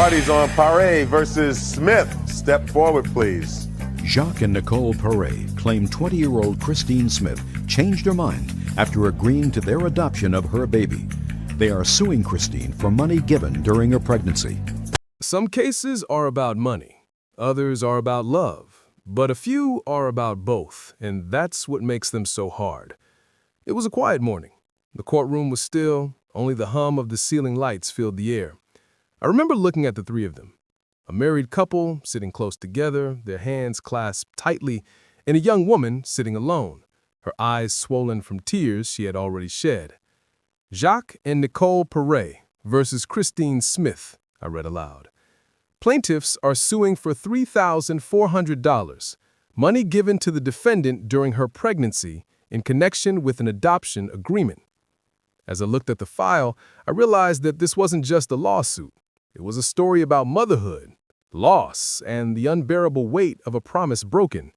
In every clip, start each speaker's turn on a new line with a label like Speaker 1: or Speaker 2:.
Speaker 1: parties on Paré versus Smith. Step forward, please.
Speaker 2: Jacques and Nicole Paré claim 20-year-old Christine Smith changed her mind after agreeing to their adoption of her baby. They are suing Christine for money given during her pregnancy.
Speaker 3: Some cases are about money, others are about love, but a few are about both, and that's what makes them so hard. It was a quiet morning. The courtroom was still, only the hum of the ceiling lights filled the air. I remember looking at the three of them, a married couple sitting close together, their hands clasped tightly, and a young woman sitting alone, her eyes swollen from tears she had already shed. Jacques and Nicole Paré versus Christine Smith, I read aloud. Plaintiffs are suing for $3,400, money given to the defendant during her pregnancy in connection with an adoption agreement. As I looked at the file, I realized that this wasn't just a lawsuit. It was a story about motherhood, loss, and the unbearable weight of a promise broken.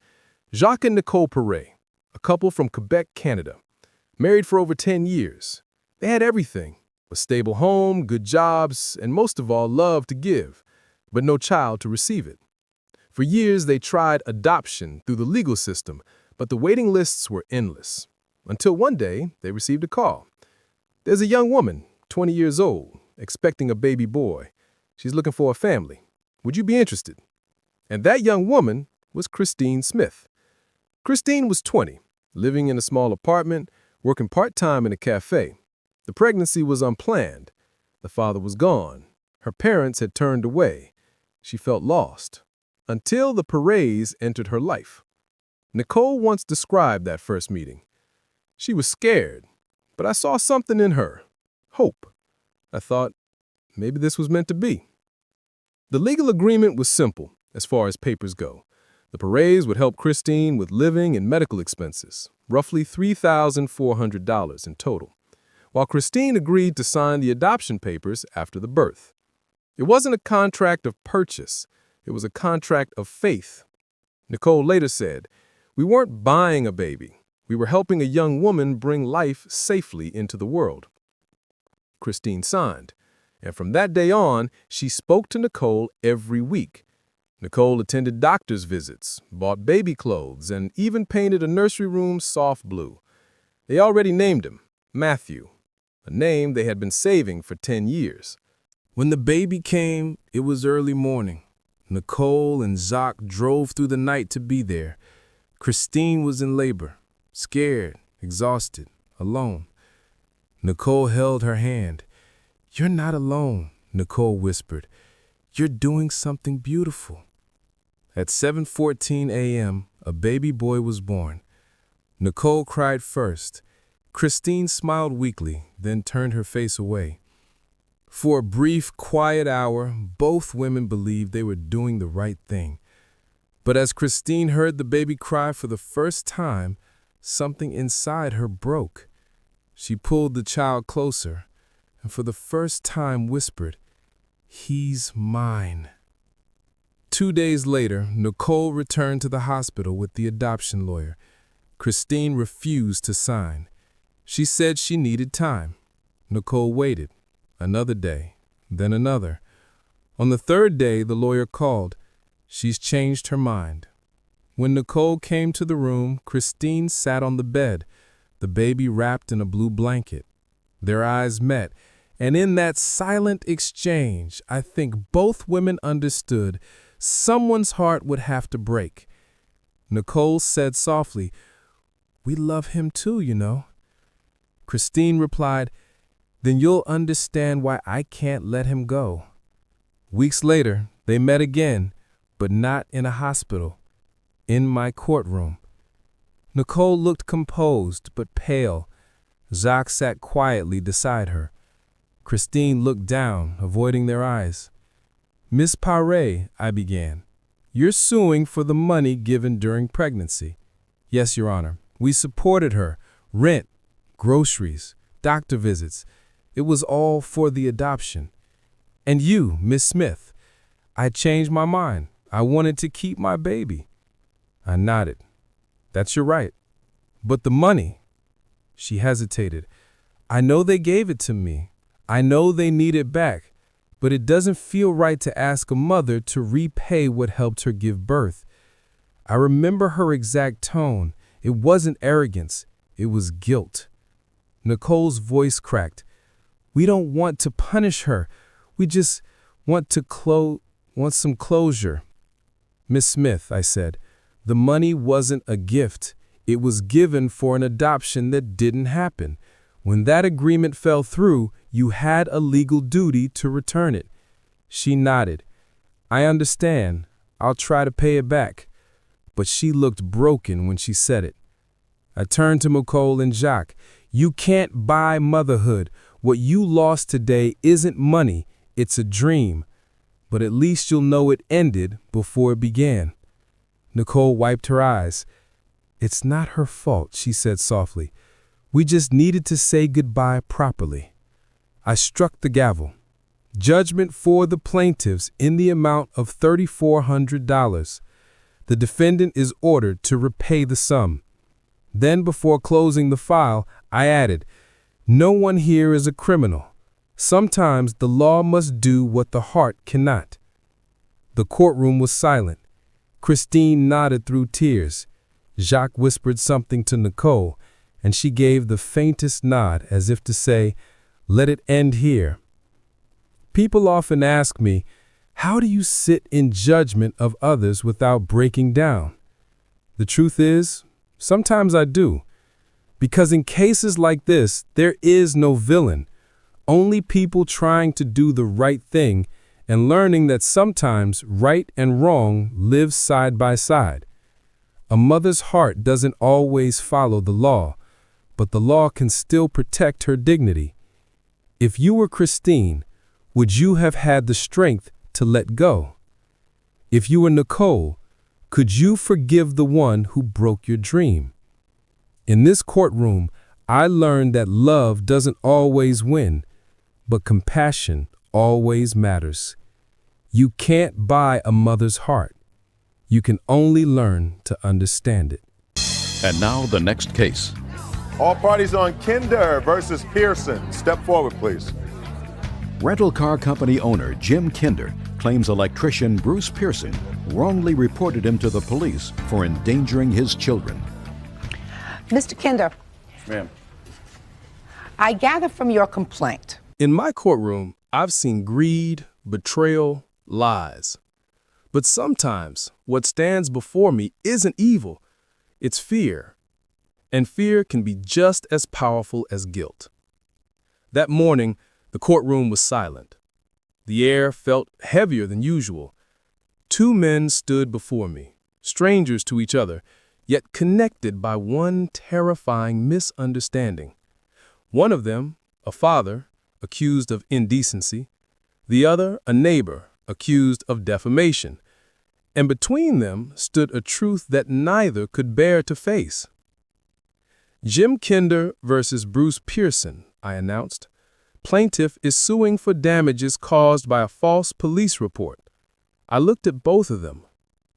Speaker 3: Jacques and Nicole Paré, a couple from Quebec, Canada, married for over 10 years. They had everything, a stable home, good jobs, and most of all, love to give, but no child to receive it. For years, they tried adoption through the legal system, but the waiting lists were endless. Until one day, they received a call. There's a young woman, 20 years old, expecting a baby boy. She's looking for a family. Would you be interested? And that young woman was Christine Smith. Christine was 20, living in a small apartment, working part-time in a cafe. The pregnancy was unplanned. The father was gone. Her parents had turned away. She felt lost. Until the Parés entered her life. Nicole once described that first meeting. She was scared, but I saw something in her. Hope. I thought, maybe this was meant to be. The legal agreement was simple as far as papers go. The Parés would help Christine with living and medical expenses, roughly $3,400 in total, while Christine agreed to sign the adoption papers after the birth. It wasn't a contract of purchase. It was a contract of faith. Nicole later said, "We weren't buying a baby. We were helping a young woman bring life safely into the world." Christine signed, and from that day on, she spoke to Nicole every week. Nicole attended doctor's visits, bought baby clothes, and even painted a nursery room soft blue. They already named him Matthew, a name they had been saving for 10 years. When the baby came, it was early morning. Nicole and Jacques drove through the night to be there. Christine was in labor, scared, exhausted, alone. Nicole held her hand. "You're not alone," Nicole whispered. "You're doing something beautiful." At 7:14 a.m., a baby boy was born. Nicole cried first. Christine smiled weakly, then turned her face away. For a brief, quiet hour, both women believed they were doing the right thing. But as Christine heard the baby cry for the first time, something inside her broke. She pulled the child closer, and for the first time whispered, "He's mine." 2 days later, Nicole returned to the hospital with the adoption lawyer. Christine refused to sign. She said she needed time. Nicole waited. Another day, then another. On the third day, the lawyer called. She's changed her mind. When Nicole came to the room, Christine sat on the bed, the baby wrapped in a blue blanket. Their eyes met, and in that silent exchange, I think both women understood someone's heart would have to break. Nicole said softly, "We love him too, you know." Christine replied, "Then you'll understand why I can't let him go." Weeks later, they met again, but not in a hospital, in my courtroom. Nicole looked composed but pale. Jacques sat quietly beside her. Christine looked down, avoiding their eyes. "Miss Paré," I began, "you're suing for the money given during pregnancy." "Yes, Your Honor. We supported her. Rent, groceries, doctor visits. It was all for the adoption." "And you, Miss Smith?" "I changed my mind. I wanted to keep my baby." I nodded. "That's your right. But the money?" She hesitated. "I know they gave it to me. I know they need it back. but it doesn't feel right to ask a mother to repay what helped her give birth. I remember her exact tone. It wasn't arrogance, it was guilt. Nicole's voice cracked. We don't want to punish her. We just want some closure. Miss Smith, I said, the money wasn't a gift. It was given for an adoption that didn't happen. When that agreement fell through, you had a legal duty to return it. She nodded. I understand. I'll try to pay it back. But she looked broken when she said it. I turned to Nicole and Jacques. You can't buy motherhood. What you lost today isn't money. It's a dream. But at least you'll know it ended before it began. Nicole wiped her eyes. It's not her fault, she said softly. We just needed to say goodbye properly. I struck the gavel. Judgment for the plaintiffs in the amount of $3,400. The defendant is ordered to repay the sum. Then, before closing the file, I added, no one here is a criminal. Sometimes the law must do what the heart cannot. The courtroom was silent. Christine nodded through tears. Jacques whispered something to Nicole, and she gave the faintest nod as if to say, let it end here. People often ask me, how do you sit in judgment of others without breaking down? The truth is, sometimes I do. Because in cases like this, there is no villain, only people trying to do the right thing and learning that sometimes right and wrong live side by side. A mother's heart doesn't always follow the law, but the law can still protect her dignity. If you were Christine, would you have had the strength to let go? If you were Nicole, could you forgive the one who broke your dream? In this courtroom, I learned that love doesn't always win, but compassion always matters. You can't buy a mother's heart. You can only learn to understand it.
Speaker 2: And now the next case.
Speaker 1: All parties on Kinder versus Pearson. Step forward, please.
Speaker 2: Rental car company owner Jim Kinder claims electrician Bruce Pearson wrongly reported him to the police for endangering his children.
Speaker 4: Mr. Kinder.
Speaker 1: Ma'am.
Speaker 4: I gather from your complaint.
Speaker 3: In my courtroom, I've seen greed, betrayal, lies. But sometimes what stands before me isn't evil, it's fear. And fear can be just as powerful as guilt. That morning, the courtroom was silent. The air felt heavier than usual. Two men stood before me, strangers to each other, yet connected by one terrifying misunderstanding. One of them, a father, accused of indecency, the other, a neighbor, accused of defamation. And between them stood a truth that neither could bear to face. Jim Kinder versus Bruce Pearson, I announced. Plaintiff is suing for damages caused by a false police report. I looked at both of them.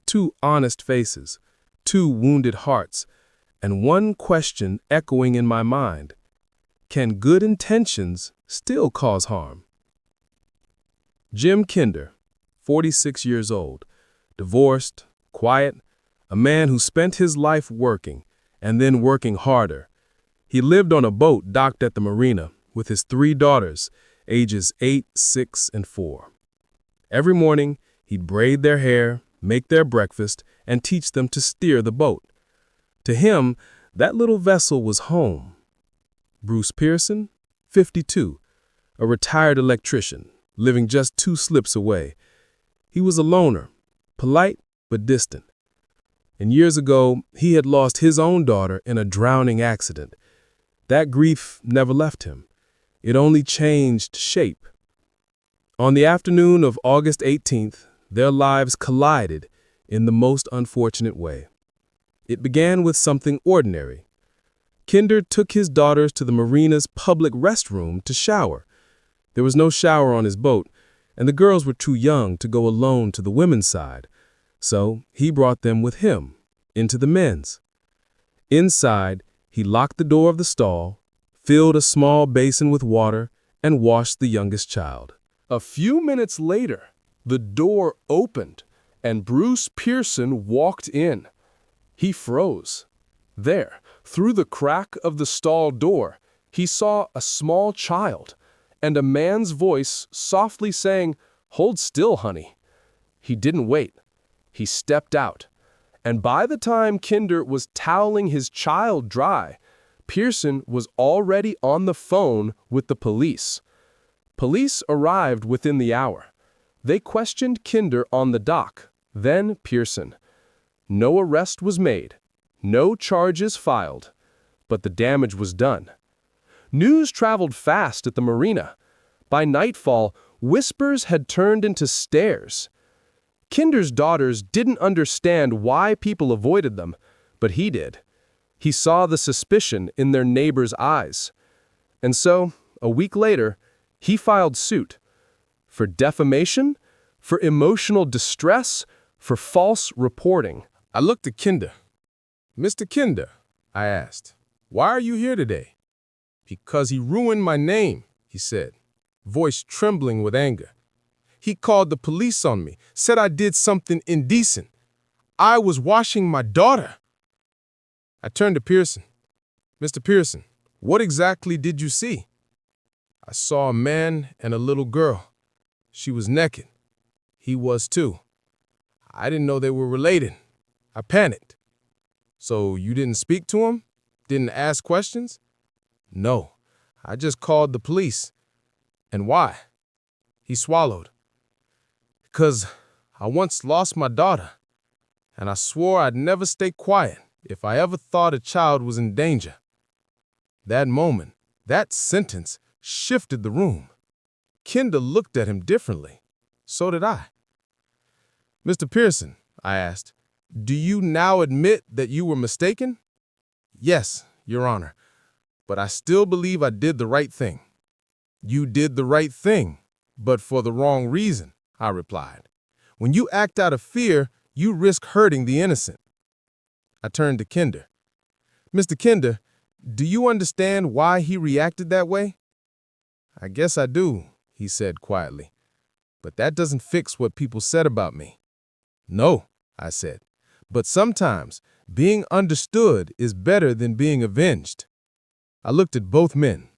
Speaker 3: Two honest faces, two wounded hearts, and one question echoing in my mind. Can good intentions still cause harm? Jim Kinder, 46 years old, divorced, quiet, a man who spent his life working and then working harder. He lived on a boat docked at the marina with his 3 daughters, ages 8, 6, and 4. Every morning, he'd braid their hair, make their breakfast, and teach them to steer the boat. To him, that little vessel was home. Bruce Pearson, 52, a retired electrician, living just 2 slips away. He was a loner, polite but distant. And years ago, he had lost his own daughter in a drowning accident. That grief never left him. It only changed shape. On the afternoon of August 18th, their lives collided in the most unfortunate way. It began with something ordinary. Kinder took his daughters to the marina's public restroom to shower. There was no shower on his boat, and the girls were too young to go alone to the women's side, so he brought them with him into the men's. Inside, he locked the door of the stall, filled a small basin with water, and washed the youngest child, A few minutes later, the door opened and Bruce Pearson walked in. He froze. There, through the crack of the stall door, he saw a small child and a man's voice softly saying, "Hold still, honey." He didn't wait. He stepped out. And by the time Kinder was toweling his child dry, Pearson was already on the phone with the police. Police arrived within the hour. They questioned Kinder on the dock, then Pearson. No arrest was made, no charges filed, but the damage was done. News traveled fast at the marina. By nightfall, whispers had turned into stares. Kinder's daughters didn't understand why people avoided them, but he did. He saw the suspicion in their neighbors' eyes. And so, a week later, he filed suit. For defamation, for emotional distress, for false reporting. I looked at Kinder. "Mr. Kinder," I asked, "why are you here today?" "Because he ruined my name," he said, voice trembling with anger. "He called the police on me, said I did something indecent. I was washing my daughter." I turned to Pearson. "Mr. Pearson, what exactly did you see?" "I saw a man and a little girl. She was naked. He was too. I didn't know they were related. I panicked." "So you didn't speak to him? Didn't ask questions?" "No, I just called the police." "And why?" He swallowed. "Because I once lost my daughter, and I swore I'd never stay quiet if I ever thought a child was in danger." That moment, that sentence, shifted the room. Kinder looked at him differently. So did I. "Mr. Pearson," I asked, "do you now admit that you were mistaken?" "Yes, Your Honor, but I still believe I did the right thing." "You did the right thing, but for the wrong reason," I replied. "When you act out of fear, you risk hurting the innocent." I turned to Kinder. "Mr. Kinder, do you understand why he reacted that way?" "I guess I do," he said quietly. "But that doesn't fix what people said about me." "No," I said, "but sometimes being understood is better than being avenged." I looked at both men,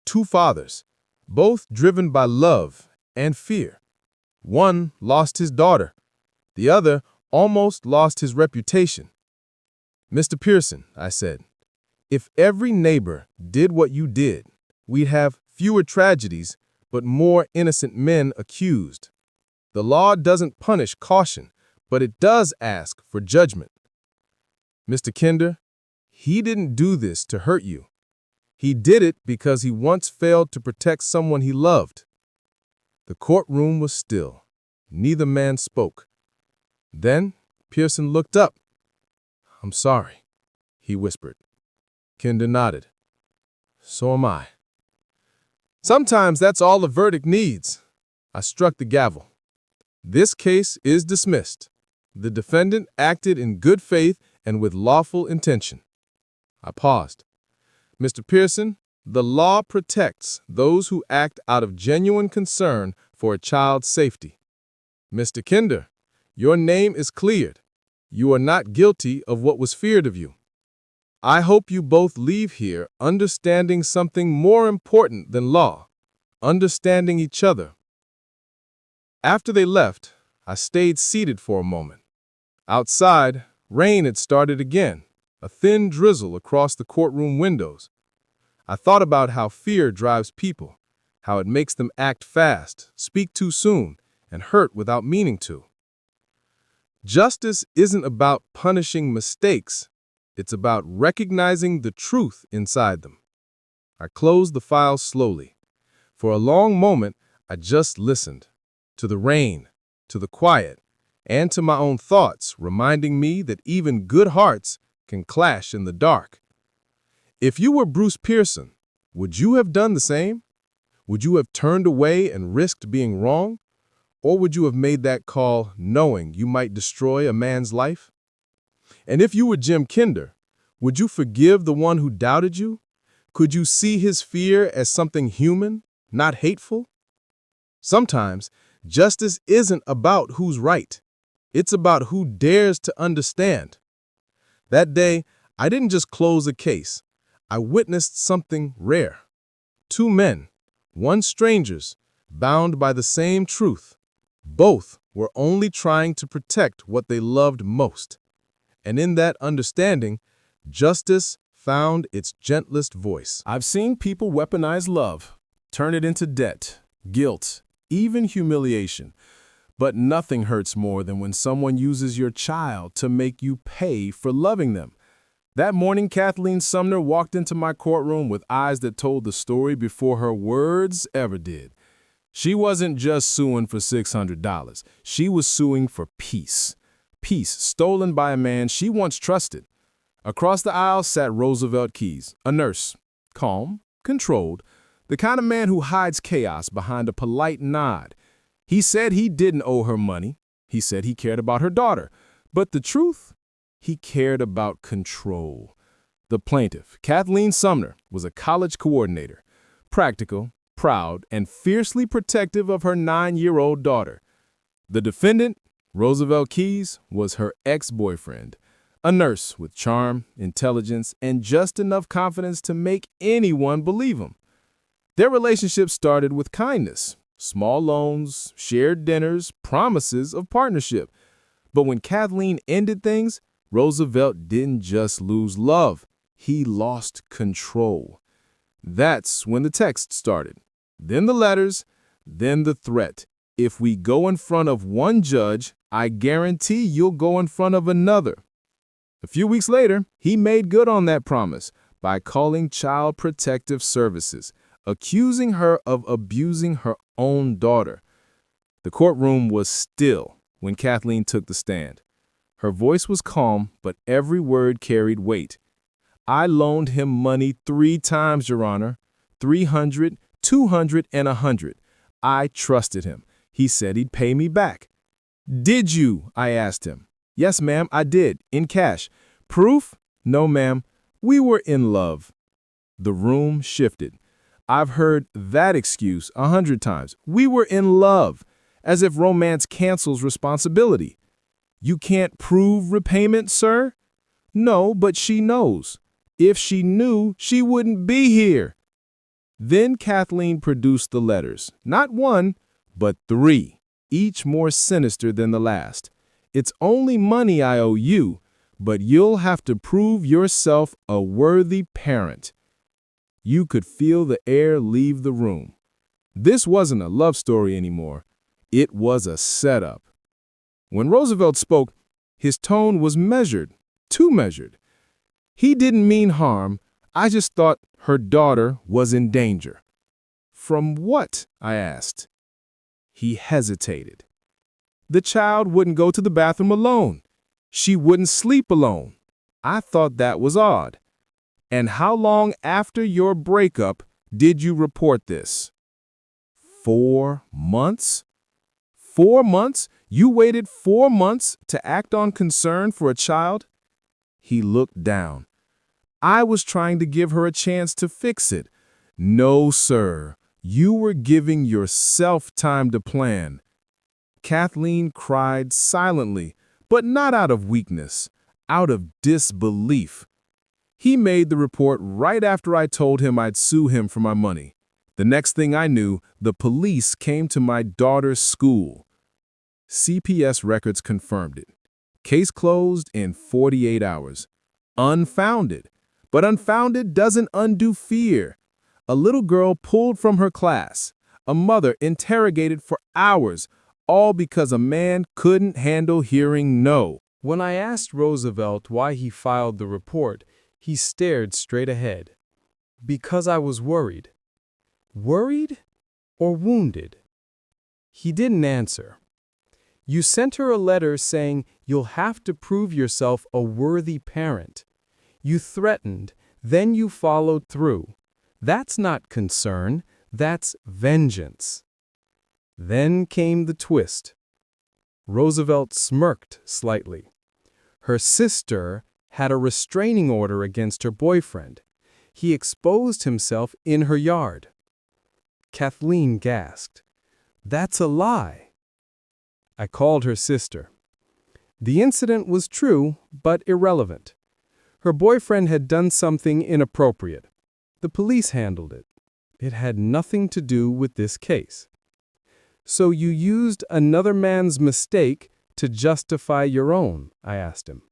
Speaker 3: two fathers, both driven by love and fear. One lost his daughter. The other almost lost his reputation. "Mr. Pearson," I said, "if every neighbor did what you did, we'd have fewer tragedies, but more innocent men accused. The law doesn't punish caution, but it does ask for judgment. Mr. Kinder, he didn't do this to hurt you. He did it because he once failed to protect someone he loved." The courtroom was still. Neither man spoke. Then Pearson looked up. "I'm sorry," he whispered. Kinder nodded. "So am I." Sometimes that's all the verdict needs. I struck the gavel. "This case is dismissed. The defendant acted in good faith and with lawful intention." I paused. "Mr. Pearson, the law protects those who act out of genuine concern for a child's safety. Mr. Kinder, your name is cleared. You are not guilty of what was feared of you. I hope you both leave here understanding something more important than law, understanding each other." After they left, I stayed seated for a moment. Outside, rain had started again, a thin drizzle across the courtroom windows. I thought about how fear drives people, how it makes them act fast, speak too soon, and hurt without meaning to. Justice isn't about punishing mistakes. It's about recognizing the truth inside them. I closed the file slowly. For a long moment, I just listened. To the rain, to the quiet, and to my own thoughts, reminding me that even good hearts can clash in the dark. If you were Bruce Pearson, would you have done the same? Would you have turned away and risked being wrong? Or would you have made that call knowing you might destroy a man's life? And if you were Jim Kinder, would you forgive the one who doubted you? Could you see his fear as something human, not hateful? Sometimes, justice isn't about who's right. It's about who dares to understand. That day, I didn't just close a case. I witnessed something rare. Two men, one strangers, bound by the same truth. Both were only trying to protect what they loved most. And in that understanding, justice found its gentlest voice. I've seen people weaponize love, turn it into debt, guilt, even humiliation. But nothing hurts more than when someone uses your child to make you pay for loving them. That morning, Kathleen Sumner walked into my courtroom with eyes that told the story before her words ever did. She wasn't just suing for $600. She was suing for peace. Peace stolen by a man she once trusted. Across the aisle sat Roosevelt Keyes, a nurse, calm, controlled, the kind of man who hides chaos behind a polite nod. He said he didn't owe her money. He said he cared about her daughter. But the truth? He cared about control. The plaintiff, Kathleen Sumner, was a college coordinator, practical, proud, and fiercely protective of her 9-year-old daughter. The defendant, Roosevelt Keyes, was her ex-boyfriend, a nurse with charm, intelligence, and just enough confidence to make anyone believe him. Their relationship started with kindness, small loans, shared dinners, promises of partnership. But when Kathleen ended things, Roosevelt didn't just lose love, he lost control. That's when the text started. Then the letters, then the threat. If we go in front of one judge, I guarantee you'll go in front of another. A few weeks later, he made good on that promise by calling Child Protective Services, accusing her of abusing her own daughter. The courtroom was still when Kathleen took the stand. Her voice was calm, but every word carried weight. I loaned him money 3 times, Your Honor. 300, 200, and 100. I trusted him. He said he'd pay me back. Did you? I asked him. Yes, ma'am, I did, in cash. Proof? No, ma'am. We were in love. The room shifted. I've heard that excuse 100 times. We were in love, as if romance cancels responsibility. You can't prove repayment, sir? No, but she knows. If she knew, she wouldn't be here. Then Kathleen produced the letters, not 1, but 3, each more sinister than the last. It's only money I owe you, but you'll have to prove yourself a worthy parent. You could feel the air leave the room. This wasn't a love story anymore. It was a setup. When Roosevelt spoke, his tone was measured, too measured. He didn't mean harm. I just thought her daughter was in danger. From what? I asked. He hesitated. The child wouldn't go to the bathroom alone. She wouldn't sleep alone. I thought that was odd. And how long after your breakup did you report this? 4 months? 4 months? You waited 4 months to act on concern for a child? He looked down. I was trying to give her a chance to fix it. No, sir. You were giving yourself time to plan. Kathleen cried silently, but not out of weakness, out of disbelief. He made the report right after I told him I'd sue him for my money. The next thing I knew, the police came to my daughter's school. CPS records confirmed it. Case closed in 48 hours. Unfounded. But unfounded doesn't undo fear. A little girl pulled from her class. A mother interrogated for hours, all because a man couldn't handle hearing no. When I asked Roosevelt why he filed the report, he stared straight ahead. Because I was worried. Worried or wounded? He didn't answer. You sent her a letter saying you'll have to prove yourself a worthy parent. You threatened, then you followed through. That's not concern, that's vengeance. Then came the twist. Roosevelt smirked slightly. Her sister had a restraining order against her boyfriend. He exposed himself in her yard. Kathleen gasped. That's a lie. I called her sister. The incident was true, but irrelevant. Her boyfriend had done something inappropriate. The police handled it. It had nothing to do with this case. So you used another man's mistake to justify your own, I asked him.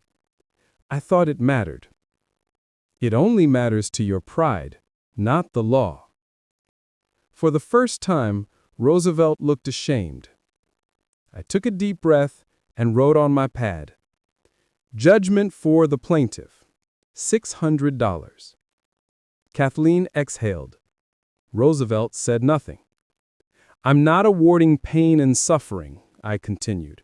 Speaker 3: I thought it mattered. It only matters to your pride, not the law. For the first time, Roosevelt looked ashamed. I took a deep breath and wrote on my pad, "Judgment for the plaintiff, $600. Kathleen exhaled. Roosevelt said nothing. I'm not awarding pain and suffering, I continued,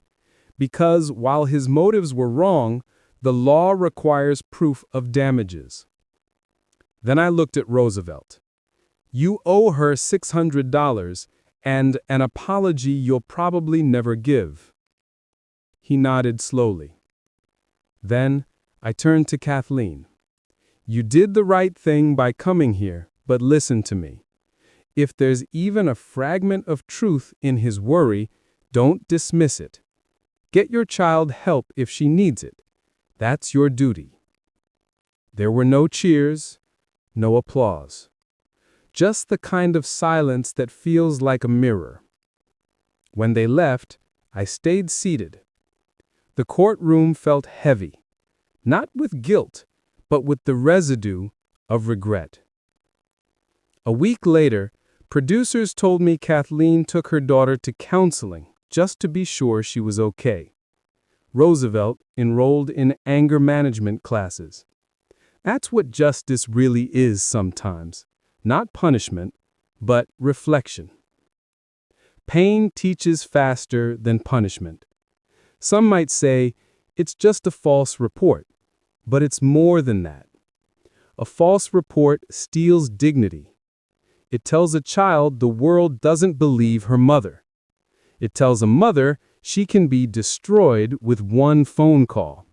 Speaker 3: because while his motives were wrong, the law requires proof of damages. Then I looked at Roosevelt. You owe her $600 and an apology you'll probably never give. He nodded slowly. Then I turned to Kathleen. You did the right thing by coming here, but listen to me. If there's even a fragment of truth in his worry, don't dismiss it. Get your child help if she needs it. That's your duty. There were no cheers, no applause. Just the kind of silence that feels like a mirror. When they left, I stayed seated. The courtroom felt heavy, not with guilt, but with the residue of regret. A week later, producers told me Kathleen took her daughter to counseling just to be sure she was okay. Roosevelt enrolled in anger management classes. That's what justice really is sometimes. Not punishment, but reflection. Pain teaches faster than punishment. Some might say it's just a false report, but it's more than that. A false report steals dignity. It tells a child the world doesn't believe her mother. It tells a mother she can be destroyed with one phone call.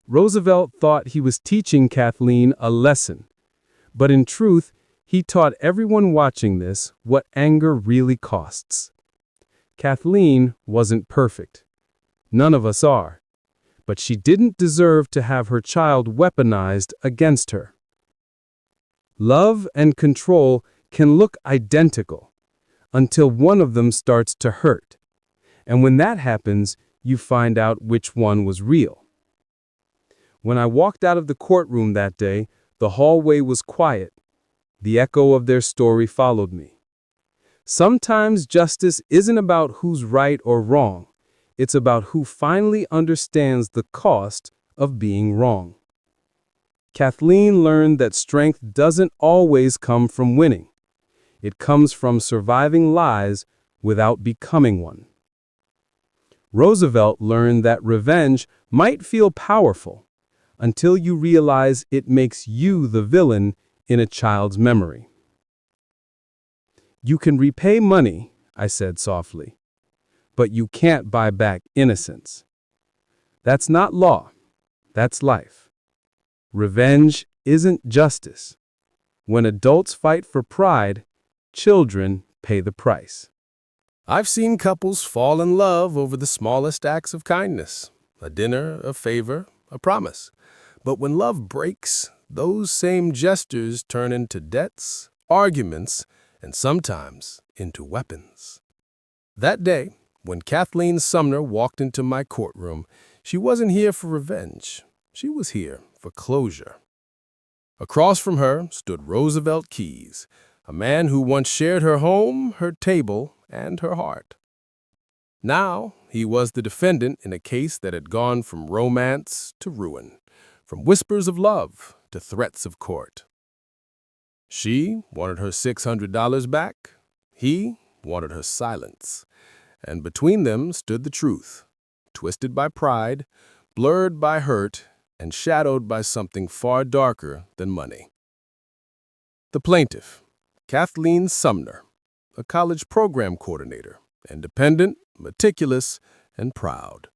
Speaker 3: Roosevelt thought he was teaching Kathleen a lesson, but in truth, he taught everyone watching this what anger really costs. Kathleen wasn't perfect. None of us are. But she didn't deserve to have her child weaponized against her. Love and control can look identical until one of them starts to hurt. And when that happens, you find out which one was real. When I walked out of the courtroom that day, the hallway was quiet. The echo of their story followed me. Sometimes justice isn't about who's right or wrong. It's about who finally understands the cost of being wrong. Kathleen learned that strength doesn't always come from winning. It comes from surviving lies without becoming one. Roosevelt learned that revenge might feel powerful until you realize it makes you the villain in a child's memory. You can repay money, I said softly, but you can't buy back innocence. That's not law. That's life. Revenge isn't justice. When adults fight for pride, children pay the price. I've seen couples fall in love over the smallest acts of kindness, a dinner, a favor, a promise. But when love breaks, those same gestures turn into debts, arguments, and sometimes into weapons. That day, when Kathleen Sumner walked into my courtroom, she wasn't here for revenge. She was here for closure. Across from her stood Roosevelt Keyes, a man who once shared her home, her table, and her heart. Now, he was the defendant in a case that had gone from romance to ruin, from whispers of love to threats of court. She wanted her $600 back. He wanted her silence. And between them stood the truth, twisted by pride, blurred by hurt, and shadowed by something far darker than money. The plaintiff, Kathleen Sumner, a college program coordinator, independent, meticulous, and proud.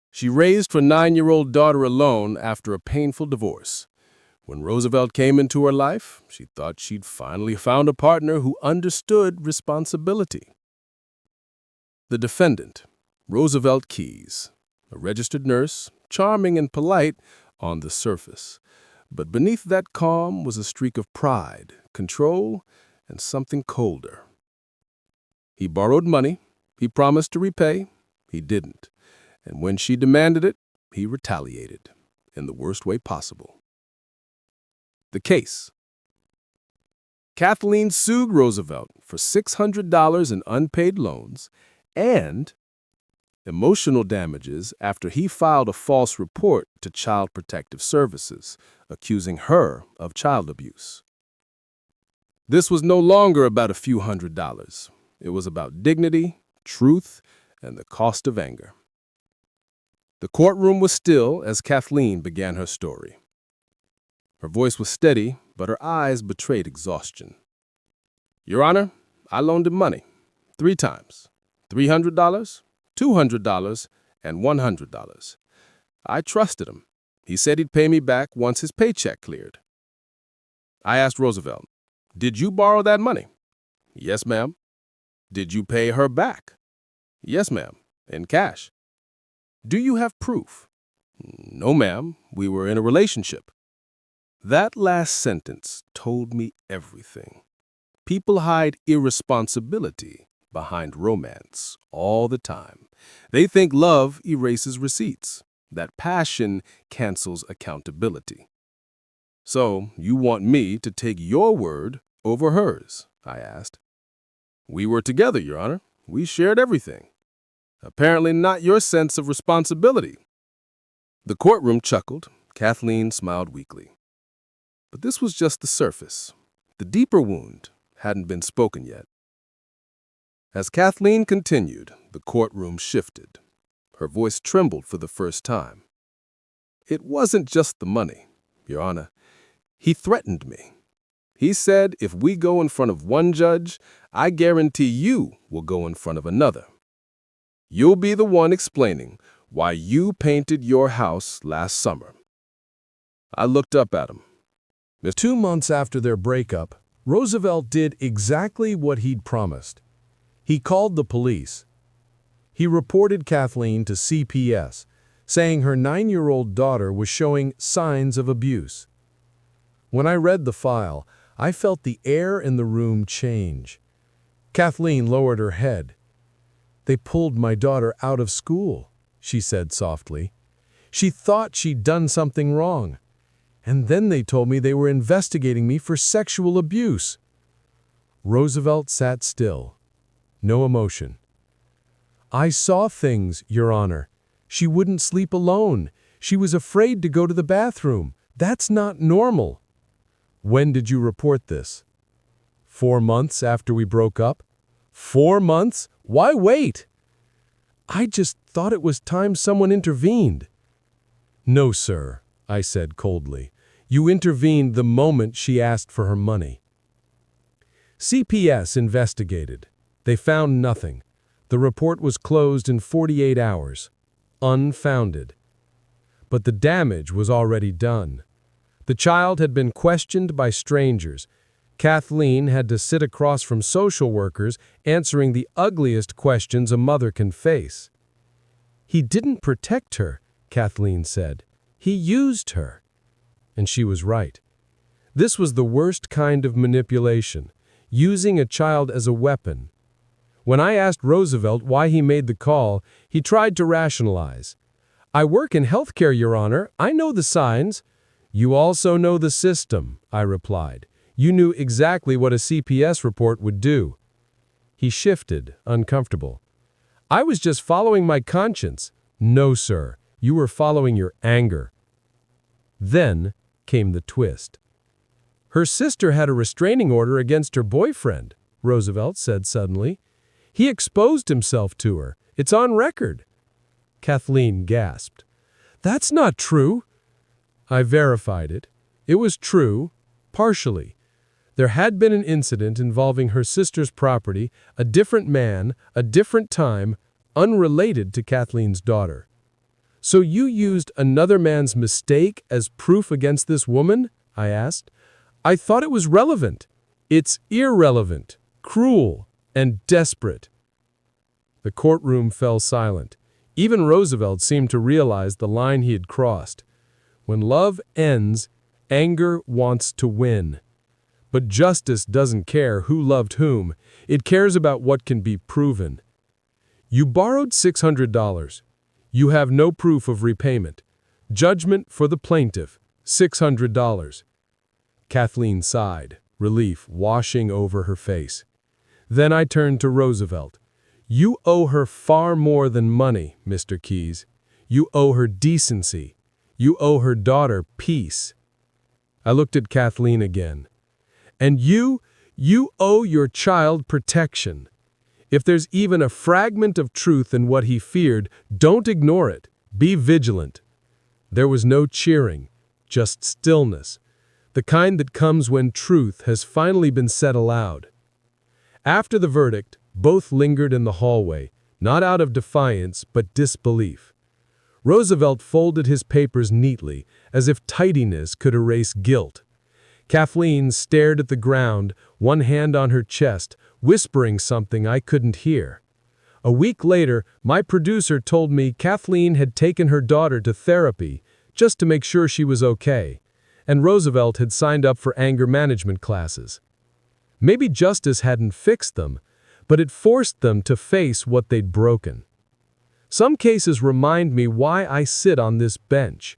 Speaker 3: She raised her 9-year-old daughter alone after a painful divorce. When Roosevelt came into her life, she thought she'd finally found a partner who understood responsibility. The defendant, Roosevelt Keyes, a registered nurse, charming and polite on the surface. But beneath that calm was a streak of pride, control, and something colder. He borrowed money. He promised to repay. He didn't. And when she demanded it, he retaliated in the worst way possible. The case. Kathleen sued Roosevelt for $600 in unpaid loans and emotional damages after he filed a false report to Child Protective Services, accusing her of child abuse. This was no longer about a few $100s. It was about dignity, truth, and the cost of anger. The courtroom was still as Kathleen began her story. Her voice was steady, but her eyes betrayed exhaustion. Your Honor, I loaned him money 3 times, $300, $200, and $100. I trusted him. He said he'd pay me back once his paycheck cleared. I asked Roosevelt, "Did you borrow that money?" "Yes, ma'am." "Did you pay her back?" "Yes, ma'am, in cash." "Do you have proof?" "No, ma'am. We were in a relationship." That last sentence told me everything. People hide irresponsibility behind romance all the time. They think love erases receipts, that passion cancels accountability. "So you want me to take your word over hers?" I asked. "We were together, Your Honor. We shared everything." "Apparently not your sense of responsibility." The courtroom chuckled. Kathleen smiled weakly. But this was just the surface. The deeper wound hadn't been spoken yet. As Kathleen continued, the courtroom shifted. Her voice trembled for the first time. "It wasn't just the money, Your Honor. He threatened me. He said if we go in front of one judge, I guarantee you will go in front of another. You'll be the one explaining why you painted your house last summer." I looked up at him.
Speaker 5: 2 months after their breakup, Roosevelt did exactly what he'd promised. He called the police. He reported Kathleen to CPS, saying her 9-year-old daughter was showing signs of abuse. When I read the file, I felt the air in the room change. Kathleen lowered her head. "They pulled my daughter out of school," she said softly. "She thought she'd done something wrong. And then they told me they were investigating me for sexual abuse." Roosevelt sat still. No emotion. "I saw things, Your Honor. She wouldn't sleep alone. She was afraid to go to the bathroom. That's not normal." "When did you report this?" 4 months after we broke up." 4 months? Why wait?" "I just thought it was time someone intervened." "No, sir," I said coldly. "You intervened the moment she asked for her money." CPS investigated. They found nothing. The report was closed in 48 hours. Unfounded. But the damage was already done. The child had been questioned by strangers. Kathleen had to sit across from social workers answering the ugliest questions a mother can face. "He didn't protect her," Kathleen said. "He used her." And she was right. This was the worst kind of manipulation, using a child as a weapon. When I asked Roosevelt why he made the call, he tried to rationalize. "I work in healthcare, Your Honor. I know the signs." "You also know the system," I replied. "You knew exactly what a CPS report would do." He shifted, uncomfortable. "I was just following my conscience." "No, sir. You were following your anger." Then came the twist. "Her sister had a restraining order against her boyfriend," Roosevelt said suddenly. "He exposed himself to her. It's on record." Kathleen gasped. "That's not true." I verified it. It was true, partially. There had been an incident involving her sister's property, a different man, a different time, unrelated to Kathleen's daughter. "So you used another man's mistake as proof against this woman?" I asked. "I thought it was relevant." "It's irrelevant, cruel, and desperate." The courtroom fell silent. Even Roosevelt seemed to realize the line he had crossed. When love ends, anger wants to win. But justice doesn't care who loved whom. It cares about what can be proven. You borrowed $600. You have no proof of repayment. Judgment for the plaintiff, $600. Kathleen sighed, relief washing over her face. Then I turned to Roosevelt. You owe her far more than money, Mr. Keyes. You owe her decency. You owe her daughter peace. I looked at Kathleen again. And you owe your child protection. If there's even a fragment of truth in what he feared, don't ignore it. Be vigilant. There was no cheering, just stillness, the kind that comes when truth has finally been said aloud. After the verdict, both lingered in the hallway, not out of defiance but disbelief. Roosevelt folded his papers neatly, as if tidiness could erase guilt. Kathleen stared at the ground, one hand on her chest, whispering something I couldn't hear. A week later, my producer told me Kathleen had taken her daughter to therapy just to make sure she was okay, and Roosevelt had signed up for anger management classes. Maybe justice hadn't fixed them, but it forced them to face what they'd broken. Some cases remind me why I sit on this bench.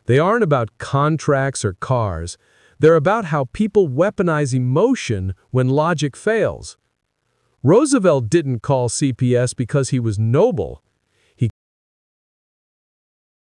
Speaker 5: They aren't about contracts or cars. They're about how people weaponize emotion when logic fails. Roosevelt didn't call CPS because he was noble.